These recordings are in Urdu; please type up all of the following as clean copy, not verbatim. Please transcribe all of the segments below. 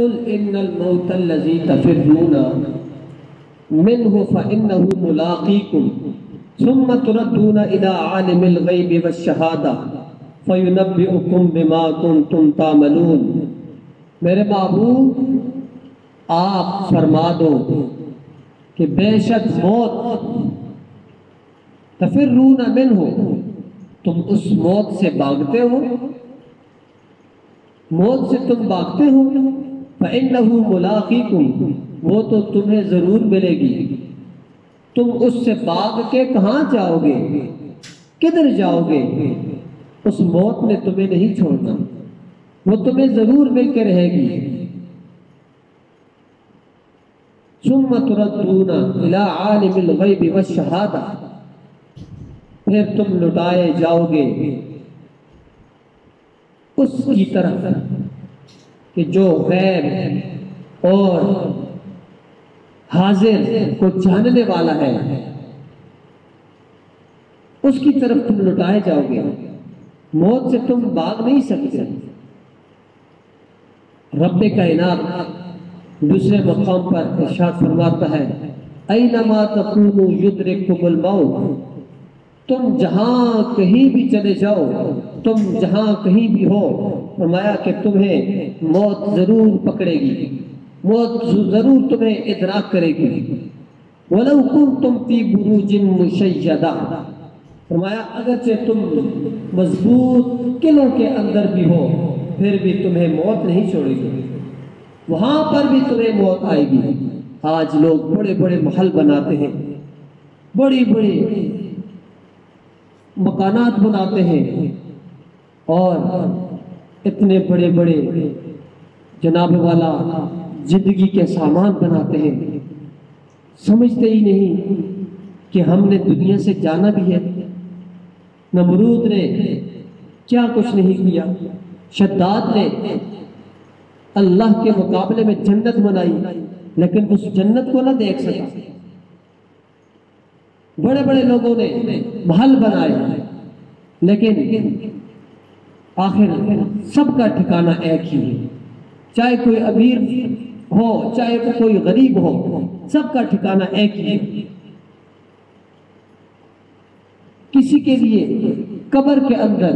قل ان الموت الذي تفرون منه فانه ملاقيكم ثم تردون الى عالم الغيب والشهادة فينبئكم بما كنتم تعملون۔ میرے محبوب آپ فرما دو کہ بے شک موت تفرون منہ، تم اس موت سے بھاگتے ہو، موت سے تم بھاگتے ہو، فَإِنَّهُ مُلَاقِيكُمْ، وہ تو تمہیں ضرور ملے گی۔ تم اس سے بھاگ کے کہاں جاؤ گے، کدھر جاؤ گے؟ اس موت نے تمہیں نہیں چھوڑنا، وہ تمہیں ضرور مل کے رہے گی۔ ثُمَّ تُرَدُّونَ إِلَىٰ عَالِمِ الْغَيْبِ وَالشَّهَادَةِ، پھر تم لٹائے جاؤ گے اس کی طرف کہ جو غیب اور حاضر کو جاننے والا ہے، اس کی طرف تم لٹائے جاؤ گے۔ موت سے تم بھاگ نہیں سکتے۔ رب کائنات دوسرے مقام پر ارشاد فرماتا ہے اینما تکونوا یدرککم الموت، تم جہاں کہیں بھی چلے جاؤ، تم جہاں کہیں بھی ہو، فرمایا کہ تمہیں موت ضرور پکڑے گی، موت ضرور تمہیں ادراک کرے گی۔ وَلَوْ كُنْتُمْ فِي بُرُوجٍ مُشَيَّدَةٍ، فرمایا اگرچہ تم مضبوط قلعوں کے اندر بھی ہو، پھر بھی تمہیں موت نہیں چھوڑے گی، وہاں پر بھی تمہیں موت آئے گی۔ آج لوگ بڑے بڑے محل بناتے ہیں، بڑی بڑی مکانات بناتے ہیں اور اتنے بڑے بڑے جناب والا زندگی کے سامان بناتے ہیں، سمجھتے ہی نہیں کہ ہم نے دنیا سے جانا بھی ہے۔ نمرود نے کیا کچھ نہیں کیا، شداد نے اللہ کے مقابلے میں جنت بنائی لیکن اس جنت کو نہ دیکھ سکا۔ بڑے بڑے لوگوں نے محل بنائے لیکن آخر سب کا ٹھکانہ ایک ہی ہے، چاہے کوئی امیر ہو چاہے کوئی غریب ہو، سب کا ٹھکانہ ایک ہی ہے۔ کسی کے لیے قبر کے اندر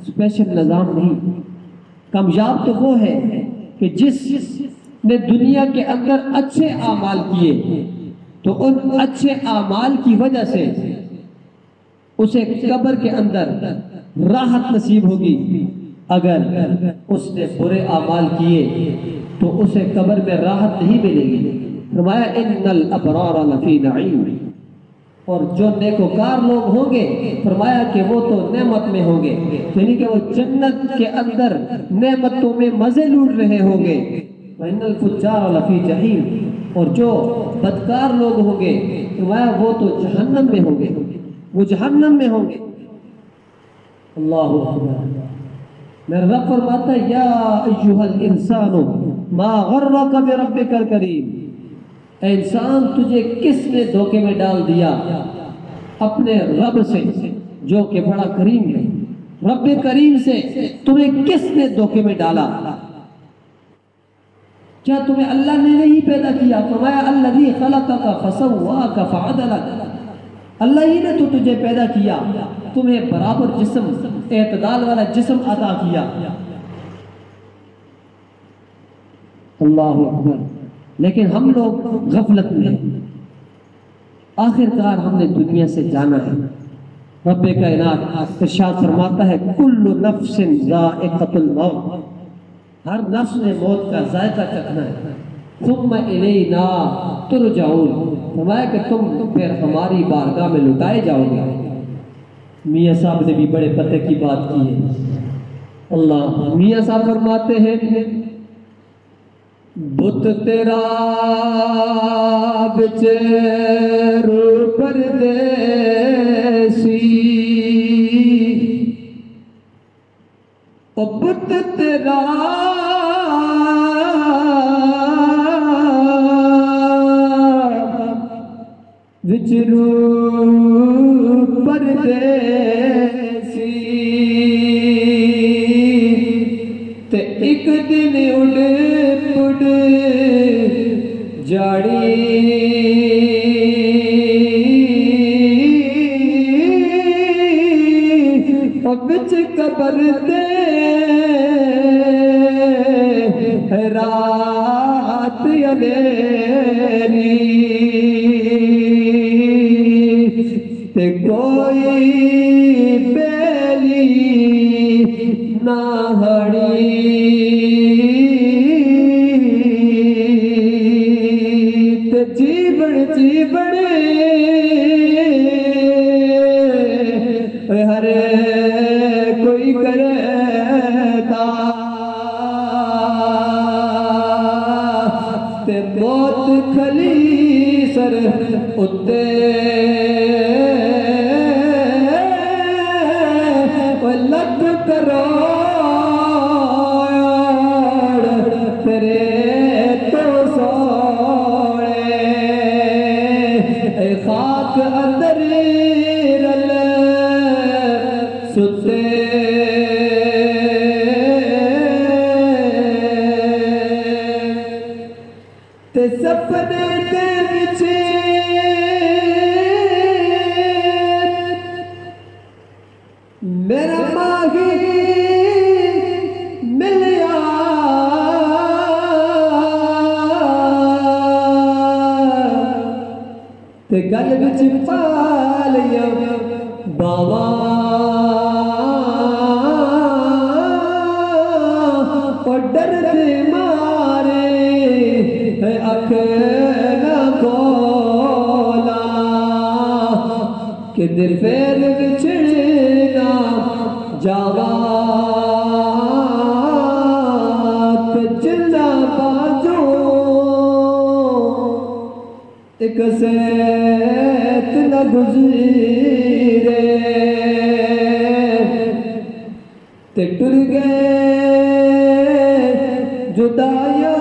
اسپیشل نظام نہیں۔ کامیاب تو وہ ہے کہ جس نے دنیا کے اندر اچھے اعمال کیے تو ان اچھے اعمال کی وجہ سے اسے قبر کے اندر راحت نصیب ہوگی، اگر اس نے برے اعمال کیے تو اسے قبر میں راحت نہیں ملے گی۔ فرمایا ان الابرار لفی نعیم، اور جو نیکوکار لوگ ہوں گے فرمایا کہ وہ تو نعمت میں ہوں گے، یعنی کہ وہ جنت کے اندر نعمتوں میں مزے لوٹ رہے ہوں گے۔ وَإِنَّ الْفُجَّارَ لَفِي جَحِيمٍ، اور جو بدکار لوگ ہوں گے فرمایا وہ تو جہنم میں ہوں گے، وہ جہنم میں ہوں گے۔ اللہ اکبر۔ میرا رب فرماتا ہے یا ایھا الانسان ما غرک بربک الکریم، اے انسان تجھے کس نے دھوکے میں ڈال دیا اپنے رب سے جو کہ بڑا کریم ہے۔ رب کریم سے تمہیں کس نے دھوکے میں ڈالا؟ کیا تمہیں اللہ نے نہیں پیدا کیا؟ فرمایا الذی خلقک فسواک فعدلک، اللہ ہی نے تو تجھے پیدا کیا، تمہیں برابر جسم، اعتدال والا جسم عطا کیا۔ اللہ اکبر۔ لیکن ہم لوگ غفلت میں، آخر کار ہم نے دنیا سے جانا ہے۔ رب کائنات ارشاد فرماتا ہے کل نفس ذائقۃ الموت، ہر نفس نے موت کا ذائقہ چکھنا ہے۔ ثم الینا ترجعون، فرمایا کہ تم پھر ہماری بارگاہ میں لٹائے جاؤ گے۔ میاں صاحب نے بھی بڑے پتے کی بات کی ہے۔ اللہ میاں صاحب فرماتے ہیں بت تیرا بچے رو پردیسی، او بت تیرا بچ رو پردیسی، تے ایک دن اڑ پڑ جڑی بچ قبر دے رات اندھیری تے کوئی بیلی نہ ہڑی تے جیبڑ ہر کوئی کرتا تے موت کھلی سر اتے لکھ کروڑ تیرے تو سوڑے اے خاک اندر رل ستے تے سپنے دے وچے میرا ماہی ملیا تے گل وچ پا لیا باوا اور ڈر دے مارے اکھ نہ کھولا کہ در پھیر بچھڑنا جاوا تے جلنا بازو ایک سیت نہ گزرے تے ٹر گئے جدایا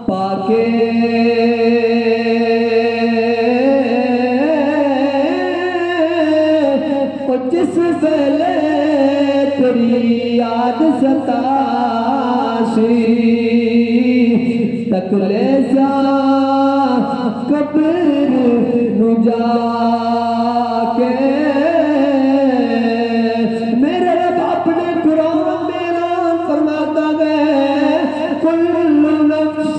پاکے جس پہلے تیری یاد ستاشی تک لے جا قبر نو جا کے میرے رب اپنے قرآن میں اعلان فرماتا ہے کل نفس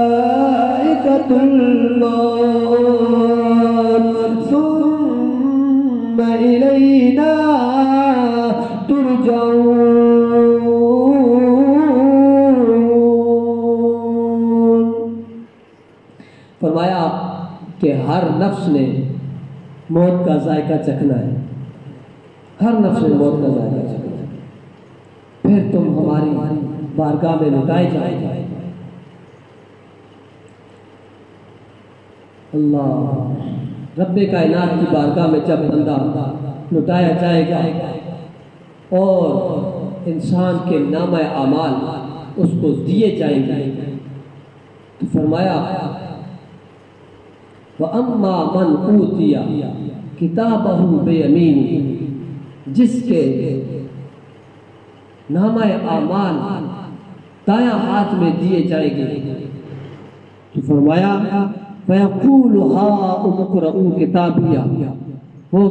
ذائقۃ الموت ثم الینا ترجعون۔ فرمایا کہ ہر نفس نے موت کا ذائقہ چکھنا ہے، ہر نفس نے موت کا ذائقہ چکھنا ہے، پھر تم ہماری بارگاہ میں لٹائے جائے گا۔ اللہ رب کائنات کی بارگاہ میں جب بندہ لٹایا جائے گا اور انسان کے نامہ اعمال اس کو دیے جائیں گے تو فرمایا وَأَمَّا مَنْ أُوتِيَ كِتَابَهُ بِيَمِينِهِ، جس کے نامہ اعمال دایاں ہاتھ میں دیے جائیں گے تو فرمایا فَيَقُولُ هَاؤُمُ اقْرَءُوا كِتَابِيَهْ، وہ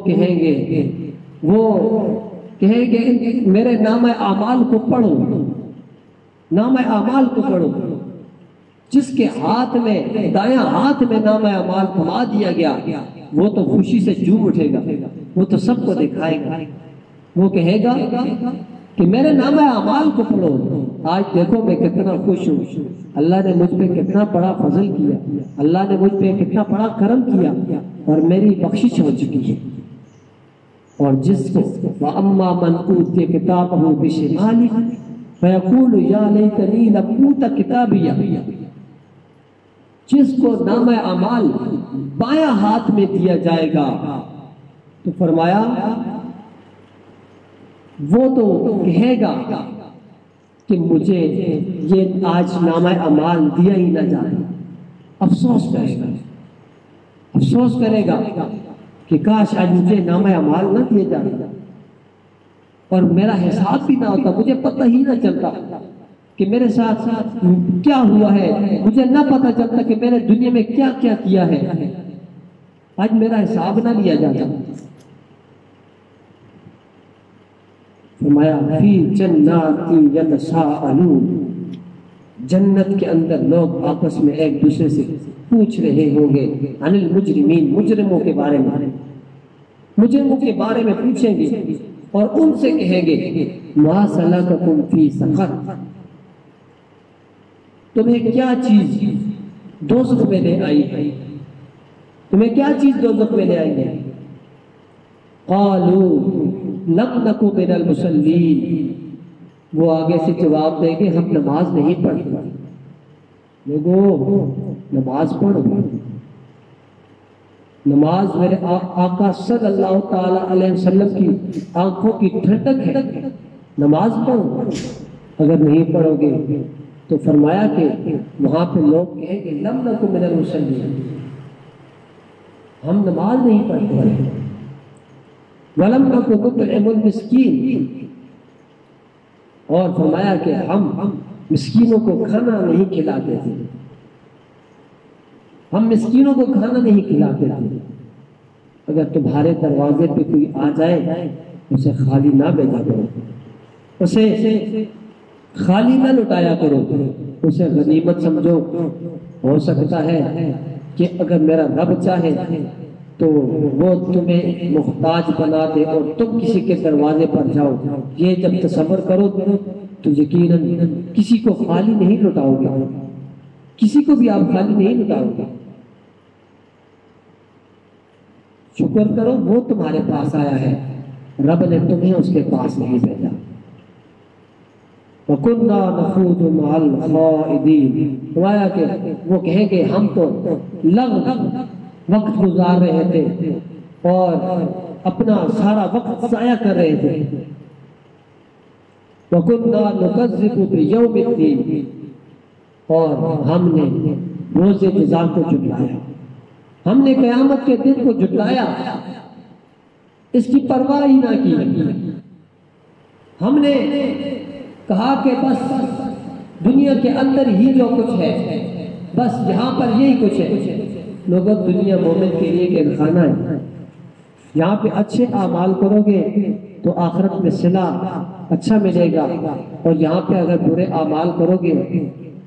کہیں گے میرے نامہ اعمال کو پڑھو، نامہ اعمال کو پڑھو۔ جس کے ہاتھ میں دایاں ہاتھ میں نامہ اعمال تھما دیا گیا وہ تو خوشی سے جھوم اٹھے گا، وہ تو سب کو دکھائے گا، وہ کہے گا کہ میرے نامہ اعمال کو پڑھو، آج دیکھو میں کتنا خوش ہوں، اللہ نے مجھ پہ کتنا بڑا فضل کیا، اللہ نے مجھ پہ کتنا بڑا کرم کیا اور میری بخشش ہو چکی ہے۔ اور جس کو وَأَمَّا مَنْ أُوتِيَ كِتَابَهُ بِشِمَالِهِ فَيَقُولُ يَا لَيْتَنِي لَمْ أُوتَ كِتَابِيَهْ، جس کو نامہ اعمال بایاں ہاتھ میں دیا جائے گا تو فرمایا وہ تو کہے گا کہ مجھے یہ آج نامہ اعمال دیا ہی نہ جائے، افسوس کرے گا کہ کاش آج مجھے نامہ اعمال نہ دیے جائے اور میرا حساب بھی نہ ہوتا، مجھے پتہ ہی نہ چلتا کہ میرے ساتھ کیا ہوا ہے، مجھے نہ پتہ چلتا کہ میں نے دنیا میں کیا کیا کیا ہے، آج میرا حساب نہ لیا جاتا۔ فرمایا فی جنات یتساءلون، جنت کے اندر لوگ آپس میں ایک دوسرے سے پوچھ رہے ہوں گے عن المجرمین، مجرموں کے بارے میں، مجرموں کے بارے میں پوچھیں گے اور ان سے کہیں گے ما سلککم فی سقر، تمہیں کیا چیز دوزخ میں لے آئی ہے، تمہیں کیا چیز دوزخ میں لے آئی ہے؟ قالوا لم نکو من المصلین، وہ آگے سے جواب دیں گے ہم نماز نہیں پڑھتے۔ لوگوں نماز پڑھو، نماز میرے آقا صلی اللہ تعالی علیہ وسلم کی آنکھوں کی ٹھنڈک ہے، نماز پڑھو۔ اگر نہیں پڑھو گے تو فرمایا کہ وہاں پہ لوگ کہیں گے لم نکو من المصلین، ہم نماز نہیں پڑھتے، وَلَمْ نَكُ نُطْعِمُ الْمِسْكِينَ، اور فرمایا کہ ہم مسکینوں کو کھانا نہیں کھلاتے تھے، ہم مسکینوں کو کھانا نہیں کھلاتے تھے۔ اگر تمہارے دروازے پہ کوئی آ جائے اسے خالی نہ بھیجا کرو، اسے خالی نہ لٹایا کرو، اسے غنیمت سمجھو۔ ہو سکتا ہے کہ اگر میرا رب چاہے تو وہ تمہیں محتاج بنا دے اور تم کسی کے دروازے پر جاؤ، یہ جب تصور کرو تو یقیناً کسی کو خالی نہیں لٹاؤ گے، کسی کو بھی آپ خالی نہیں لٹاؤ گے۔ شکر کرو وہ تمہارے پاس آیا ہے، رب نے تمہیں اس کے پاس نہیں بھیجا۔ وَكُنَّا نَخُوضُ مَعَ الْخَائِضِينَ، ہوا کہ وہ کہیں گے ہم تو لغو وقت گزار رہے تھے اور اپنا سارا وقت ضائع کر رہے تھے۔ وَكُنَّا نُكَذِّبُ بِيَوْمِ الدِّينِ، اور ہم نے روز جزا کو جھٹلایا، ہم نے قیامت کے دن کو جھٹلایا، اس کی پرواہ ہی نہ کی۔ ہم نے کہا کہ بس دنیا کے اندر ہی جو کچھ ہے، بس یہاں پر یہی کچھ ہے۔ لوگوں دنیا مومن کے لیے ایک خانہ ہے، یہاں پہ اچھے اعمال کرو گے تو آخرت میں صلہ اچھا ملے گا، اور یہاں پہ اگر برے اعمال کرو گے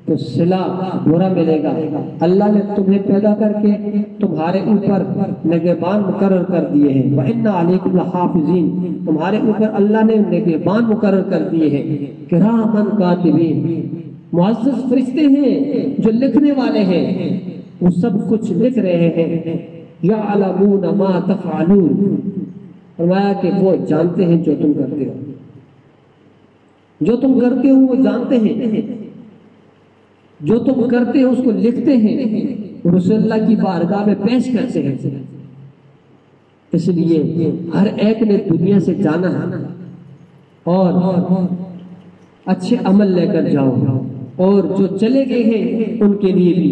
تو صلہ برا ملے گا۔ اللہ نے تمہیں پیدا کر کے تمہارے اوپر نگہبان مقرر کر دیے ہیں، وَإِنَّ عَلَيْكُمْ لَحَافِظِينَ، تمہارے اوپر اللہ نے نگہبان مقرر کر دیے ہیں، کِرَامًا کاتبین، معزز فرشتے ہیں جو لکھنے والے ہیں، وہ سب کچھ لکھ رہے ہیں۔ یعلمون ما تفعلون، فرمایا کہ وہ جانتے ہیں جو تم کرتے ہو، جو تم کرتے ہو وہ جانتے ہیں، جو تم کرتے ہو اس کو لکھتے ہیں، رسول اللہ کی بارگاہ میں پیش کرتے ہیں۔ اس لیے ہر ایک نے دنیا سے جانا ہے، اور اچھے عمل لے کر جاؤ، اور جو چلے گئے ہیں ان کے لیے بھی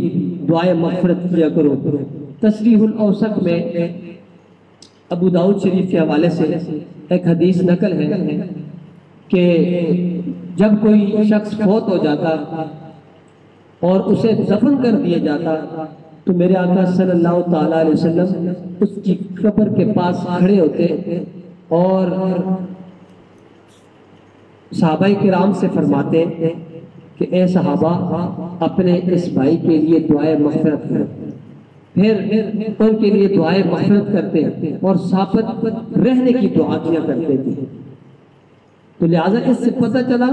دعائے مغفرت کیا کرو۔ تصریح الاوسط میں ابو داؤد شریف کے حوالے سے ایک حدیث نقل ہے کہ جب کوئی شخص فوت ہو جاتا اور اسے دفن کر دیا جاتا تو میرے آقا صلی اللہ تعالی علیہ وسلم اس کی قبر کے پاس کھڑے ہوتے اور صحابہ کرام سے فرماتے کہ اے صحابہ اپنے اس بھائی کے لیے دعائے مغفرت کرو، پھر ان کے لیے دعائے مغفرت کرتے اور ثابت رہنے کی دعا کیا کرتے تھے۔ تو لہٰذا اس سے پتہ چلا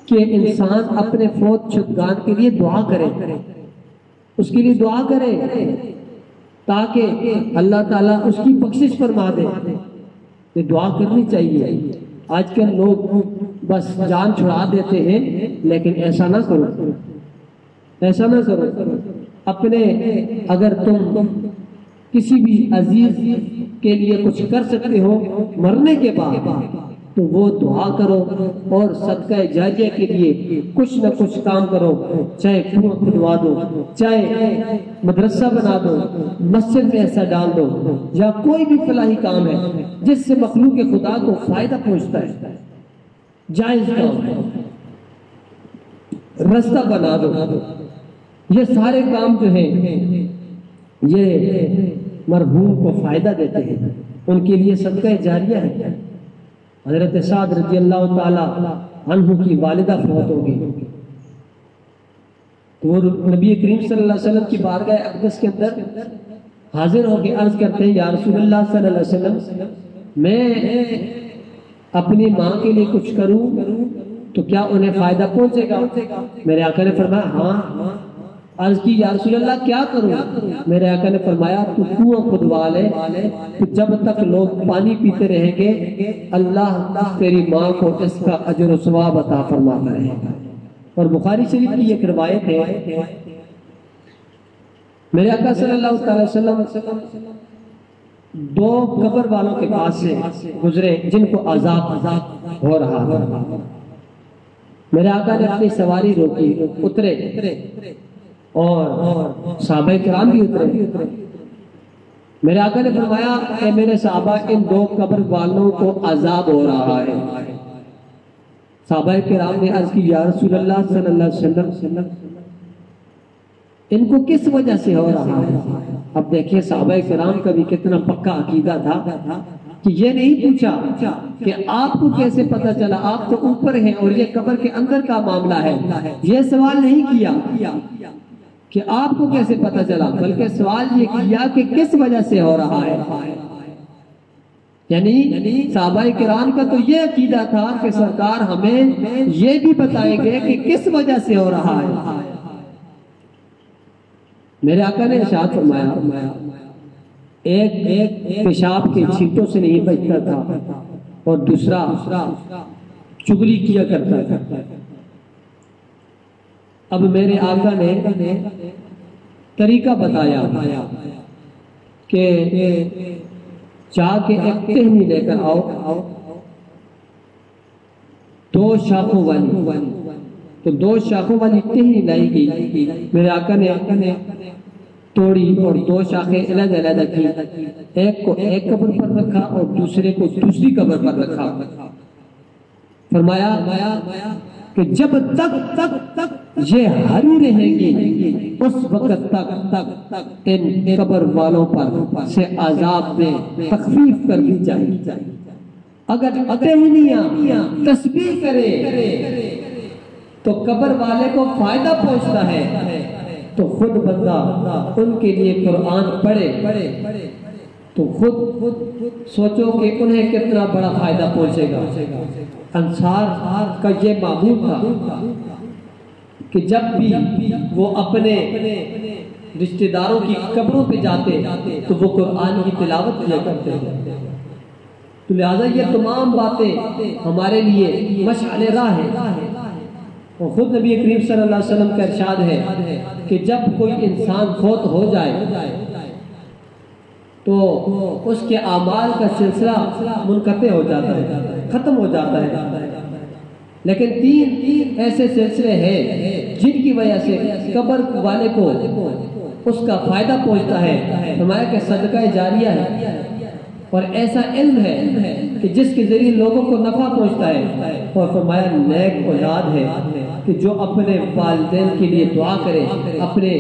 کہ انسان اپنے فوت شدگان کے لیے دعا کرے، اس کے لیے دعا کرے تاکہ اللہ تعالیٰ اس کی بخشش فرما دے۔ یہ دعا کرنی چاہیے۔ آج کل لوگ بس جان چھڑا دیتے ہیں، لیکن ایسا نہ کرو، ایسا نہ کرو۔ اپنے اگر تم کسی بھی عزیز کے لیے کچھ کر سکتے ہو مرنے کے بعد تو وہ دعا کرو اور صدقہ جاریہ کے لیے کچھ نہ کچھ کام کرو، چاہے کنواں کھدوا دو، چاہے مدرسہ بنا دو، مسجد میں ایسا ڈال دو، یا کوئی بھی فلاحی کام ہے جس سے مخلوق خدا کو فائدہ پہنچتا ہے، جائز کام ہے۔ رستہ بنا دو. یہ سارے کام جو ہیں یہ مرحوم کو فائدہ دیتے ہیں، ان کے لیے صدقہ جاریہ ہے. حضرت سعد رضی اللہ تعالی عنہ کی والدہ فوت ہو گئی تو وہ نبی کریم صلی اللہ علیہ وسلم کی بارگاہ اقدس کے اندر حاضر ہو کے عرض کرتے ہیں، یا رسول اللہ صلی اللہ علیہ وسلم، میں اپنی ماں کے لیے کچھ کروں تو کیا انہیں فائدہ پہنچے گا؟ میرے آقا نے فرمایا ہاں. عرض کی، یا رسول اللہ کیا کروں؟ میرے آقا نے فرمایا تو کنواں کھدوا لے، جب تک لوگ پانی پیتے رہیں گے اللہ تیری ماں کو اس کا اجر و ثواب عطا فرماتا رہے گا. اور بخاری شریف کی ایک روایت ہے، میرے آقا صلی اللہ تعالی وسلم دو قبر والوں کے پاس سے گزرے جن کو عذاب ہو رہا تھا. میرے آقا نے اپنی سواری روکی، اترے اور صحابہ کرام بھی اترے. میرے آقا نے فرمایا، اے میرے صحابہ، ان دو قبر والوں کو عذاب ہو رہا ہے. صحابہ کرام نے عرض کی، یا رسول اللہ صلی اللہ علیہ وسلم، ان کو کس وجہ سے ہو رہا ہے؟ اب دیکھیں صحابہ کرام کا بھی کتنا پکا عقیدہ تھا کہ یہ نہیں پوچھا کہ آپ کو کیسے پتا چلا، آپ تو اوپر ہیں اور یہ قبر کے اندر کا معاملہ ہے. یہ سوال نہیں کیا کہ آپ کو کیسے پتا چلا، بلکہ سوال یہ کیا کہ کس وجہ سے ہو رہا ہے. یعنی صحابہ کرام کا تو یہ عقیدہ تھا کہ سرکار ہمیں یہ بھی بتائیں گے کہ کس وجہ سے ہو رہا ہے. میرے آقا نے ارشاد فرمایا، ایک پیشاب کے چھینٹوں سے نہیں بچتا تھا اور دوسرا چغلی کیا کرتا تھا. اب میرے آقا نے طریقہ بتایا کہ جا کے ایک ٹہنی لے کر آؤ، دو شاخوں والی، تو دو شاخوں والی ٹہنی لائی گئی. میرے آقا نے توڑی اور دو شاخیں علیحدہ علیحدہ کی، ایک کو ایک قبر پر رکھا اور دوسرے کو دوسری قبر پر رکھا. فرمایا کہ جب تک یہ ہری رہے گی اس وقت تک ان قبر والوں پر سے عذاب میں تخفیف کر دی جائے. اگر ٹہنیاں تسبیح کرے تو قبر والے کو فائدہ پہنچتا ہے، تو خود بندہ ان کے لیے قرآن پڑھے تو خود سوچو کہ انہیں کتنا بڑا فائدہ پہنچے گا. انصار کا یہ معمول تھا کہ جب بھی وہ اپنے رشتہ داروں کی قبروں پہ جاتے تو وہ قرآن کی تلاوت کیا کرتے ہیں. تو لہٰذا یہ تمام باتیں ہمارے لیے مشعل راہ ہے. اور خود نبی کریم صلی اللہ علیہ وسلم کا ارشاد ہے کہ جب کوئی انسان فوت ہو جائے تو اس کے اعمال کا سلسلہ منقطع ہو جاتا ہے، ختم ہو جاتا ہے. لیکن تین ایسے سلسلے ہیں جن کی وجہ سے قبر والے کو اس کا فائدہ پہنچتا ہے. فرمایا کہ صدقہ جاریہ ہے اور ایسا علم ہے کہ جس کے ذریعے لوگوں کو نفع پہنچتا ہے. اور فرمایا نیک اولاد ہے کہ جو اپنے والدین کے لیے دعا کرے، اپنے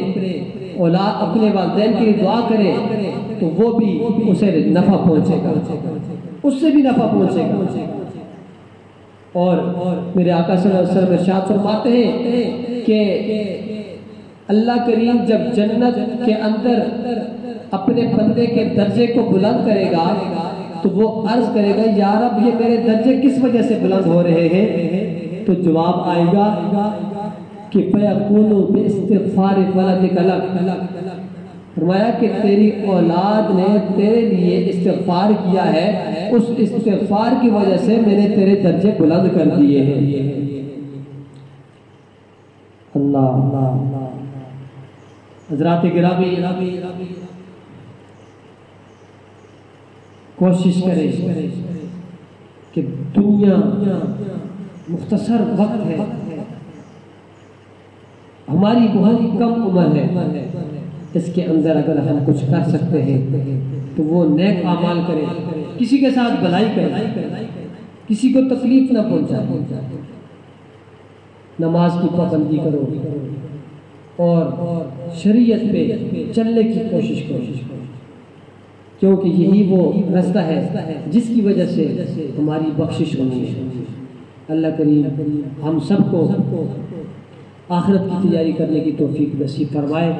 والدین کے لیے دعا کرے تو وہ بھی اسے نفع پہنچے گا، اس سے بھی نفع پہنچے گا. اور میرے آقا صلی اللہ علیہ وسلم ارشاد فرماتے ہیں کہ اللہ کریم جب جنت کے اندر اپنے بندے کے درجے کو بلند کرے گا تو وہ عرض کرے گا، یا رب یہ میرے درجے کس وجہ سے بلند ہو رہے ہیں؟ تو جواب آئے گا کہ فَيَقُولُ بِاسْتِغْفَارِ وَلَدِكَ لَكَ. فرمایا کہ تیری اولاد نے تیرے لیے استغفار کیا ہے، اس استغفار کی وجہ سے میں نے تیرے درجے بلند کر دیے ہیں. اللہ حضرات گرامی، کوشش کریں کہ دنیا مختصر وقت ہے، ہماری بہت کم عمر ہے، اس کے اندر اگر ہم کچھ کر سکتے ہیں تو وہ نیک اعمال کریں، کسی کے ساتھ بھلائی کریں، کسی کو تکلیف نہ پہنچائیں. نماز کی پابندی کرو اور شریعت پہ چلنے کی کوشش کرو، کیونکہ یہی وہ راستہ ہے جس کی وجہ سے ہماری بخشش ہونی ہے۔ اللہ کریم ہم سب کو آخرت کی تیاری کرنے کی توفیق نصیب فرمائے۔